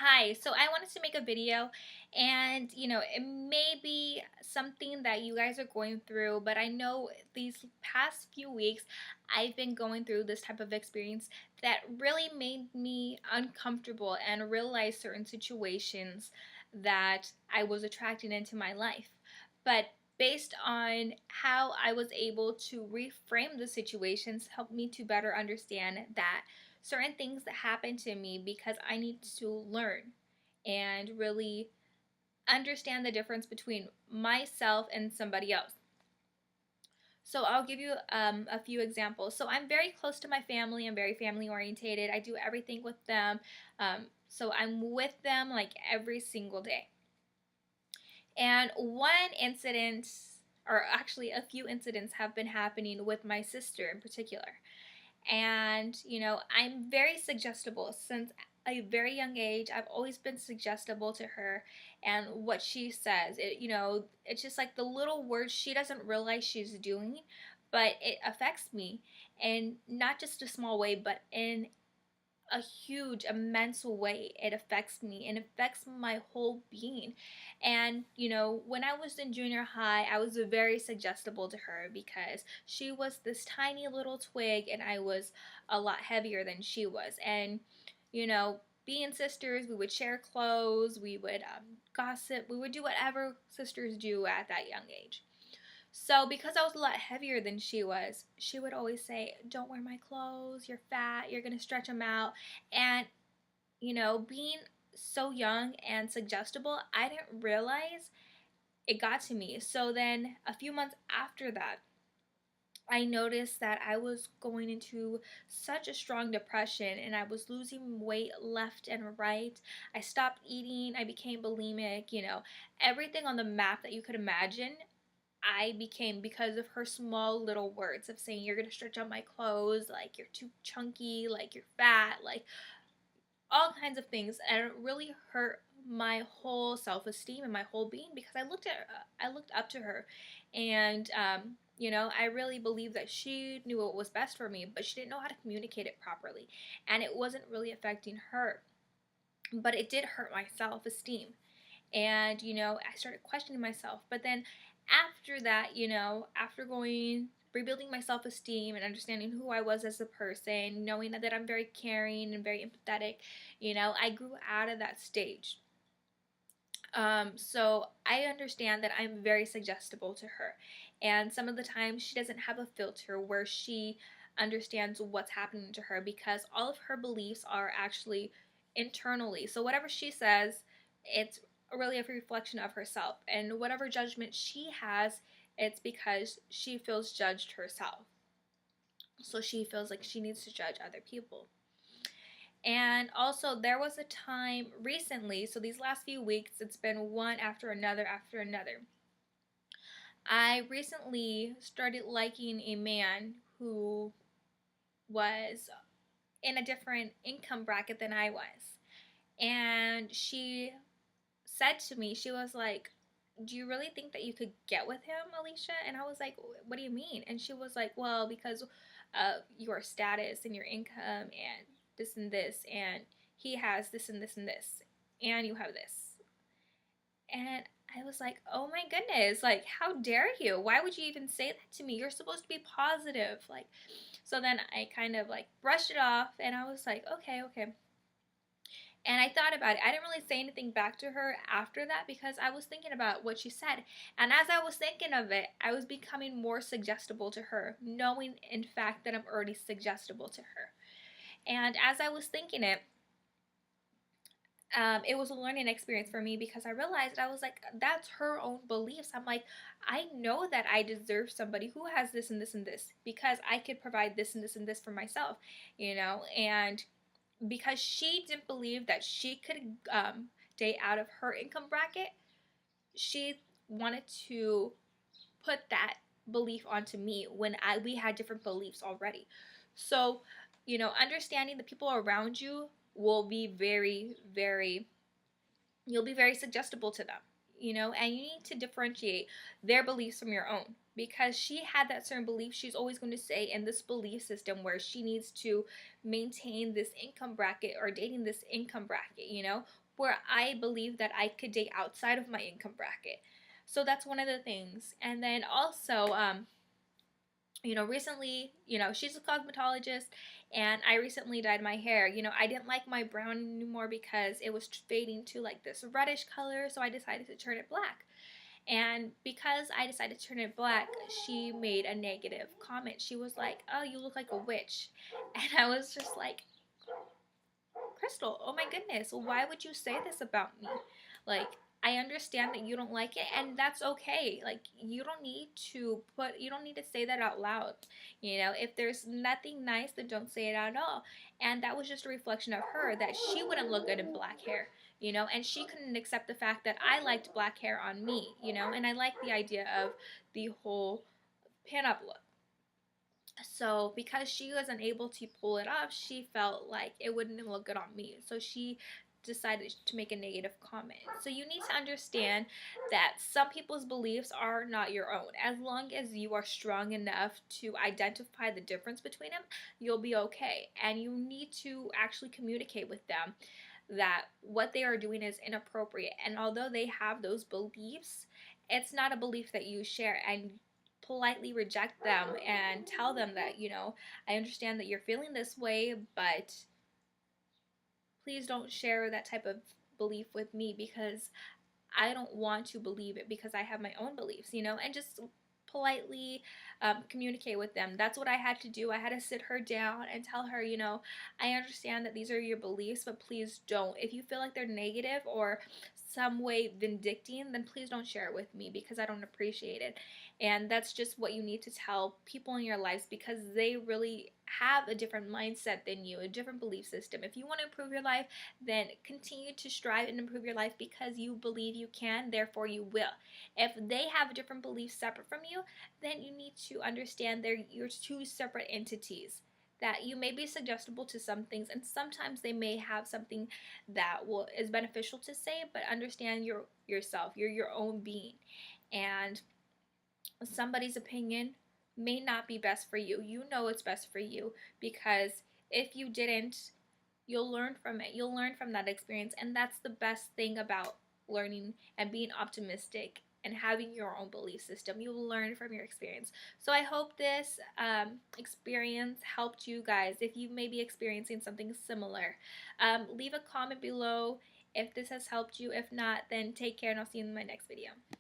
Hi, so I wanted to make a video and it may be something that you guys are going through, but I know these past few weeks I've been going through this type of experience that really made me uncomfortable and realize certain situations that I was attracting into my life. But based on how I was able to reframe the situations helped me to better understand that certain things that happen to me because I need to learn and really understand the difference between myself and somebody else. So I'll give you a few examples. So I'm very close to my family. I'm very family orientated. I do everything with them. So I'm with them like every single day. And one incident, or actually a few incidents, have been happening with my sister in particular. And, I'm very suggestible since a very young age. I've always been suggestible to her and what she says. It's just like the little words she doesn't realize she's doing, but it affects me. And not just a small way, but in a huge, immense way. It affects me and affects my whole being. And when I was in junior high, I was very suggestible to her because she was this tiny little twig and I was a lot heavier than she was. And being sisters, we would share clothes, we would gossip, we would do whatever sisters do at that young age. So, because I was a lot heavier than she was, she would always say, "Don't wear my clothes, you're fat, you're going to stretch them out." And, being so young and suggestible, I didn't realize it got to me. So, then a few months after that, I noticed that I was going into such a strong depression and I was losing weight left and right. I stopped eating, I became bulimic, everything on the map that you could imagine. I became because of her small little words of saying, "You're going to stretch out my clothes, like you're too chunky, like you're fat," like all kinds of things. And it really hurt my whole self-esteem and my whole being because I looked up to her. And I really believe that she knew what was best for me, but she didn't know how to communicate it properly. And it wasn't really affecting her, but it did hurt my self-esteem. And I started questioning myself. But then after that, after going rebuilding my self-esteem and understanding who I was as a person, knowing that I'm very caring and very empathetic, I grew out of that stage. So I understand that I'm very suggestible to her, and some of the times she doesn't have a filter where she understands what's happening to her because all of her beliefs are actually internally. So whatever she says, it's really a reflection of herself, and whatever judgment she has, it's because she feels judged herself. So she feels like she needs to judge other people. And also, there was a time recently, so these last few weeks, it's been one after another after another. I recently started liking a man who was in a different income bracket than I was. And she said to me, she was like, "Do you really think that you could get with him, Alicia?" And I was like, "What do you mean?" And she was like, "Well, because of your status and your income and this and this, and he has this and this and this, and you have this." And I was like, "Oh my goodness, like, how dare you? Why would you even say that to me? You're supposed to be positive." Like, so then I kind of like brushed it off and I was like, "Okay, okay." And I thought about it. I didn't really say anything back to her after that because I was thinking about what she said. And as I was thinking of it, I was becoming more suggestible to her, knowing in fact that I'm already suggestible to her. And as I was thinking it was a learning experience for me because I realized I was like, that's her own beliefs. I'm like, I know that I deserve somebody who has this and this and this because I could provide this and this and this for myself, and because she didn't believe that she could date out of her income bracket, she wanted to put that belief onto me when we had different beliefs already. So, understanding the people around you will be very, very, you'll be very suggestible to them, and you need to differentiate their beliefs from your own. because she had that certain belief. She's always going to say in this belief system where she needs to maintain this income bracket or dating this income bracket, you know, where I believe that I could date outside of my income bracket. So that's one of the things. And then also, recently, she's a cosmetologist, and I recently dyed my hair. I didn't like my brown anymore because it was fading to like this reddish color, so I decided to turn it black. And because I decided to turn it black, she made a negative comment. She was like, "Oh, you look like a witch." And I was just like, "Crystal, oh my goodness, why would you say this about me?" Like, I understand that you don't like it, and that's okay. Like, you don't need to say that out loud. If there's nothing nice, then don't say it at all. And that was just a reflection of her, that she wouldn't look good in black hair, and she couldn't accept the fact that I liked black hair on me, and I like the idea of the whole pin-up look. So because she wasn't able to pull it off, she felt like it wouldn't look good on me. So she decided to make a negative comment. So you need to understand that some people's beliefs are not your own. As long as you are strong enough to identify the difference between them, you'll be okay. And you need to actually communicate with them that what they are doing is inappropriate. And although they have those beliefs, it's not a belief that you share, and politely reject them and tell them that, I understand that you're feeling this way, but please don't share that type of belief with me because I don't want to believe it, because I have my own beliefs, and just politely communicate with them. That's what I had to do. I had to sit her down and tell her, I understand that these are your beliefs, but please don't. If you feel like they're negative or some way vindicting, then please don't share it with me because I don't appreciate it. And that's just what you need to tell people in your lives, because they really have a different mindset than you, a different belief system. If you want to improve your life, then continue to strive and improve your life because you believe you can, therefore you will. If they have a different belief separate from you, then you need to understand you're two separate entities. That you may be suggestible to some things, and sometimes they may have something that is beneficial to say, but understand yourself. You're your own being, and somebody's opinion may not be best for you. You know it's best for you, because if you didn't, you'll learn from it. You'll learn from that experience, and that's the best thing about learning and being optimistic and having your own belief system. You'll learn from your experience. So I hope this experience helped you guys. If you may be experiencing something similar, leave a comment below if this has helped you. If not, then take care, and I'll see you in my next video.